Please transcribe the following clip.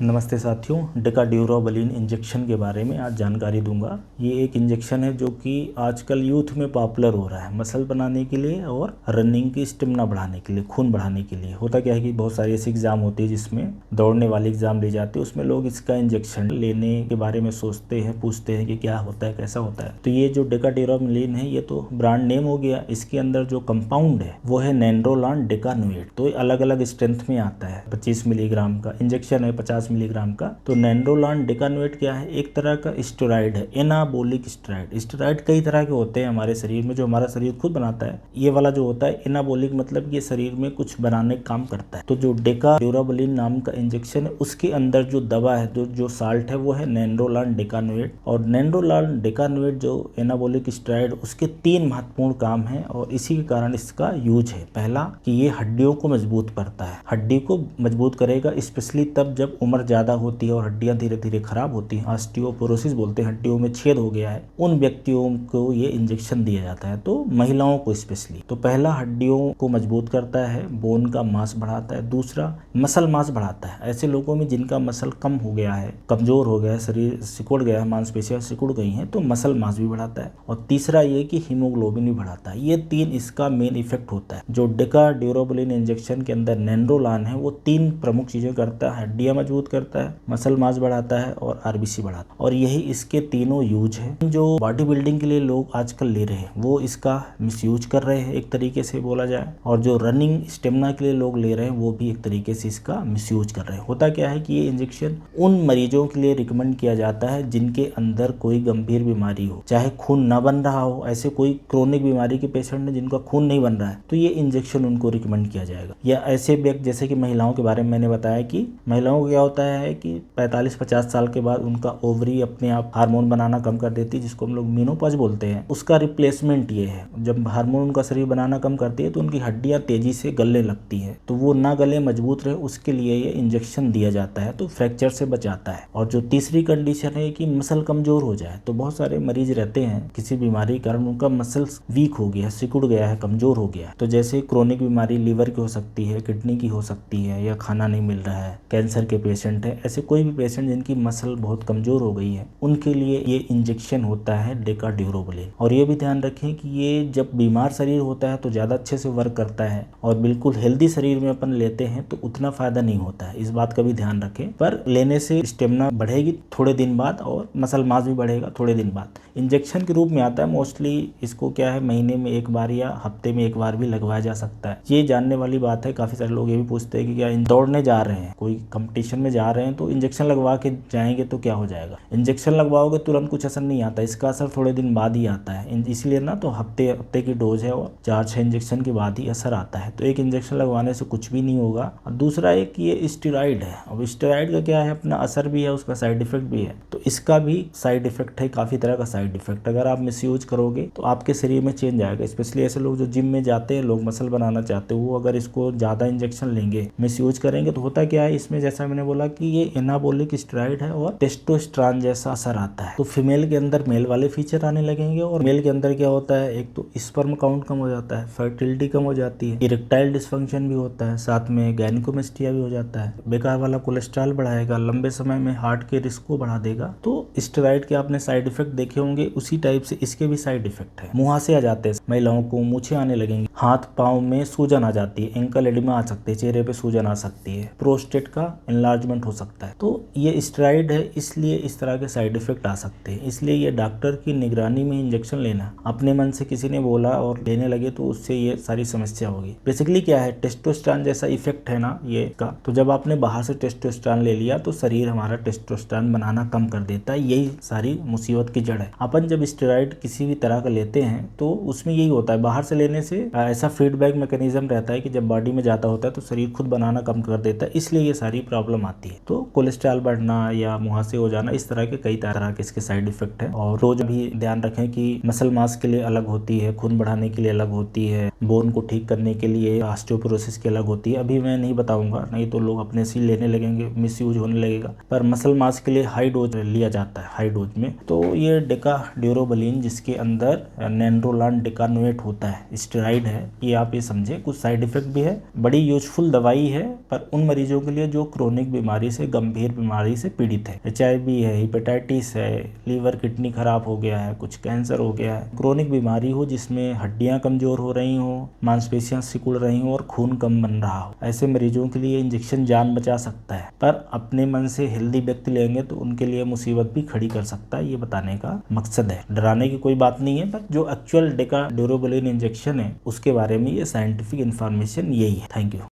नमस्ते साथियों, डेकाड्यूराबलिन इंजेक्शन के बारे में आज जानकारी दूंगा। ये एक इंजेक्शन है जो कि आजकल यूथ में पॉपुलर हो रहा है मसल बनाने के लिए और रनिंग की स्टेमिना बढ़ाने के लिए, खून बढ़ाने के लिए। होता क्या है कि बहुत सारी ऐसी एग्जाम होती है जिसमें दौड़ने वाली एग्जाम ली जाती है, उसमें लोग इसका इंजेक्शन लेने के बारे में सोचते हैं, पूछते हैं कि क्या होता है, कैसा होता है। तो ये जो डेकाड्यूराबलिन है ये तो ब्रांड नेम हो गया। इसके अंदर जो कंपाउंड है वो है नेंड्रोलान डेकानोएट। तो अलग अलग स्ट्रेंथ में आता है। 25 मिलीग्राम का इंजेक्शन है, 50 मिलीग्राम का। तो नेंड्रोलान डेकानोएट क्या है? एक तरह का स्टेरॉइड है, एनाबोलिक स्टेरॉइड। स्टेरॉइड कई तरह के होते हैं हमारे शरीर में, जो हमारा शरीर खुद बनाता है। ये वाला जो होता है एनाबोलिक, मतलब ये शरीर में कुछ बनाने का काम करता है। तो जो डेकाड्यूराबलिन नाम का इंजेक्शन है उसके अंदर जो दवा है, जो साल्ट है, वो है नेंड्रोलान डेकानोएट। और नेंड्रोलान डेकानोएट जो एनाबोलिक स्टेरॉइड, उसके 3 महत्वपूर्ण काम हैं और इसी के कारण इसका यूज है। पहला कि ये हड्डियों को मजबूत करता है, हड्डी को मजबूत करेगा, स्पेशली तब जब उम्र ज्यादा होती है और हड्डियां धीरे धीरे खराब होती हैं। ऑस्टियोपोरोसिस बोलते हैं, हड्डियों में छेद हो गया है, उन व्यक्तियों को ये इंजेक्शन दिया जाता है। तो महिलाओं को स्पेशली। तो पहला हड्डियों को मजबूत करता है, बोन का मांस बढ़ाता है। दूसरा मसल मास बढ़ाता है। ऐसे लोगों में जिनका मसल कम हो गया है, कमजोर हो गया है, शरीर सिकुड़ गया है, मांसपेशियां सिकुड़ गई हैं, तो मसल मास भी बढ़ाता है। और तीसरा ये कि हीमोग्लोबिन भी बढ़ाता है। ये 3 इसका मेन इफेक्ट होता है। जो डेकाड्यूराबलिन इंजेक्शन के अंदर नेंड्रोलान है वो 3 प्रमुख चीजें करता है। हड्डियां मजबूत करता है, मसल मास बढ़ाता है और आरबीसी बढ़ाता है। और यही इसके तीनों यूज है। जो बॉडी बिल्डिंग के लिए लोग आजकल ले रहे हैं वो इसका मिसयूज कर रहे हैं, एक तरीके से बोला जाए। और जो रनिंग स्टेमिना के लिए लोग ले रहे हैं वो भी एक तरीके से इसका मिसयूज कर रहे हैं। होता क्या है कि ये इंजेक्शन उन मरीजों के लिए रिकमेंड किया जाता है जिनके अंदर कोई गंभीर बीमारी हो, चाहे खून न बन रहा हो। ऐसे कोई क्रोनिक बीमारी के पेशेंट है जिनका खून नहीं बन रहा है, तो ये इंजेक्शन उनको रिकमेंड किया जाएगा। या ऐसे व्यक्ति, जैसे कि महिलाओं के बारे में मैंने बताया कि महिलाओं को क्या होता है कि 45-50 साल के बाद उनका ओवरी अपने आप हार्मोन बनाना कम कर देती है, जिसको हम लोग मेनोपॉज बोलते हैं। उसका रिप्लेसमेंट ये है, जब हार्मोन उनका शरीर बनाना कम करती है तो उनकी हड्डियां तेजी से गलने लगती है। तो वो ना गले, मजबूत रहे, उसके लिए ये इंजेक्शन दिया जाता है, तो फ्रैक्चर से बचाता है। और जो तीसरी कंडीशन है कि मसल कमजोर हो जाए, तो बहुत सारे मरीज रहते हैं किसी बीमारी के कारण उनका मसल वीक हो गया है, सिकुड़ गया है, कमजोर हो गया है। तो जैसे क्रोनिक बीमारी लीवर की हो सकती है, किडनी की हो सकती है, या खाना नहीं मिल रहा है, कैंसर के पेशेंट है, ऐसे कोई भी पेशेंट जिनकी मसल बहुत कमजोर हो गई है, उनके लिए ये इंजेक्शन होता है डेकाड्यूराबलिन। और ये भी ध्यान रखें कि ये जब बीमार शरीर होता है तो ज्यादा अच्छे से वर्क करता है, और बिल्कुल हेल्दी शरीर में अपन लेते हैं तो उतना फायदा नहीं होता है। इस बात का भी ध्यान रखें। पर लेने से स्टेमिना बढ़ेगी थोड़े दिन बाद और मसल मास भी बढ़ेगा थोड़े दिन बाद। इंजेक्शन के रूप में आता है मोस्टली। इसको क्या है, महीने में 1 बार या हफ्ते में 1 बार भी लगवाया जा सकता है। ये जानने वाली बात है। काफी सारे लोग ये भी पूछते हैं कि क्या दौड़ने जा रहे हैं, कोई कंपटीशन में जा रहे हैं, तो इंजेक्शन लगवा के जाएंगे तो क्या हो जाएगा? इंजेक्शन लगवाओगे तुरंत कुछ असर नहीं आता, इसका असर थोड़े दिन बाद ही आता है। इसलिए ना तो हफ्ते की डोज है और 4-6 इंजेक्शन के बाद ही असर आता है। तो एक इंजेक्शन लगवाने से कुछ भी नहीं होगा। और दूसरा एक ये स्टेरॉइड है। अब स्टेरॉइड का क्या है, अपना असर भी है, उसका साइड इफेक्ट भी है। तो इसका भी साइड इफेक्ट है, काफी तरह का साइड इफेक्ट। अगर आप मिसयूज करोगे तो आपके शरीर में चेंज आएगा। स्पेशली ऐसे लोग जो जिम में जाते हैं, लोग मसल बनाना चाहते हैं, वो अगर इसको ज्यादा इंजेक्शन लेंगे, मिसयूज करेंगे, तो होता क्या है इसमें, जैसा मैंने बोला कि ये एनाबोलिक स्टेरॉइड है और टेस्टोस्टेरोन जैसा असर आता है। तो फीमेल के अंदर मेल वाले फीचर आने लगेंगे, और मेल के अंदर क्या होता है, एक तो स्पर्म काउंट कम हो जाता है, फर्टिलिटी कम हो जाती है, इरेक्टाइल डिस्फंक्शन भी होता है, साथ में गायनिकोमेस्टिया भी हो जाता है। बेकार वाला कोलेस्ट्रॉल बढ़ाएगा, लंबे समय में हार्ट के रिस्क को बढ़ा देगा। तो स्टेरॉइड के आपने साइड इफेक्ट देखे होंगे, उसी टाइप से इसके भी साइड इफेक्ट है। मुहासे आ जाते हैं, महिलाओं को मूछें आने लगेंगी, हाथ पांव में सूजन आ जाती है, एंकल एडिमा आ सकती है, चेहरे पे सूजन आ सकती है, प्रोस्टेट का एनलार्जमेंट हो सकता है। तो ये स्टेरॉइड है, इसलिए इस तरह के साइड इफेक्ट आ सकते हैं। इसलिए ये डॉक्टर की निगरानी में इंजेक्शन लेना। अपने मन से किसी ने बोला और लेने लगे तो उससे ये सारी समस्या होगी। बेसिकली क्या है, टेस्टोस्टेरोन जैसा इफेक्ट है ना ये का। तो जब आपने बाहर से टेस्टोस्टेरोन ले लिया तो शरीर हमारा टेस्टोस्टेरोन बनाना कम कर देता है। यही सारी मुसीबत की जड़ है। अपन जब स्टेरॉइड किसी भी तरह का लेते हैं तो उसमें यही होता है, बाहर से लेने से ऐसा फीडबैक मैकेनिज्म रहता है कि जब बॉडी में जाता होता है तो शरीर खुद बनाना कम कर देता है, इसलिए ये सारी प्रॉब्लम आती है। तो कोलेस्ट्रॉल बढ़ना या मुहासे हो जाना, इस तरह के कई तरह के इसके साइड इफेक्ट है। और रोज भी ध्यान रखें कि मसल मास के लिए अलग होती है, खून बढ़ाने के लिए अलग होती है, बोन को ठीक करने के लिए ऑस्टियोपोरोसिस की अलग होती है। अभी मैं नहीं बताऊंगा, नहीं तो लोग अपने से लेने लगेंगे, मिसयूज होने लगेगा। पर मसल मास के लिए हाई डोज लिया जाता है, हाई डोज में। तो ये डेकाड्यूराबलिन जिसके अंदर नेंड्रोलान डेकानोएट होता है, स्टेरॉइड है, ये आप ये समझे। कुछ साइड इफेक्ट भी है, बड़ी यूजफुल दवाई है, पर उन मरीजों के लिए जो क्रोनिक बीमारी बीमारी से, गंभीर बीमारी से पीड़ित है। HIV है, हेपेटाइटिस है, लीवर किडनी खराब हो गया है, कुछ कैंसर हो गया है, क्रोनिक बीमारी हो जिसमें हड्डियां कमजोर हो रही हो, मांसपेशियां सिकुड़ रही हो और खून कम बन रहा हो, ऐसे मरीजों के लिए इंजेक्शन जान बचा सकता है। पर अपने मन से हेल्दी व्यक्ति लेंगे तो उनके लिए मुसीबत भी खड़ी कर सकता है, ये बताने का मकसद है। डराने की कोई बात नहीं है, पर जो एक्चुअल डेका ड्यूरोबलिन इंजेक्शन है उसके बारे में ये साइंटिफिक इंफॉर्मेशन यही है। Thank you.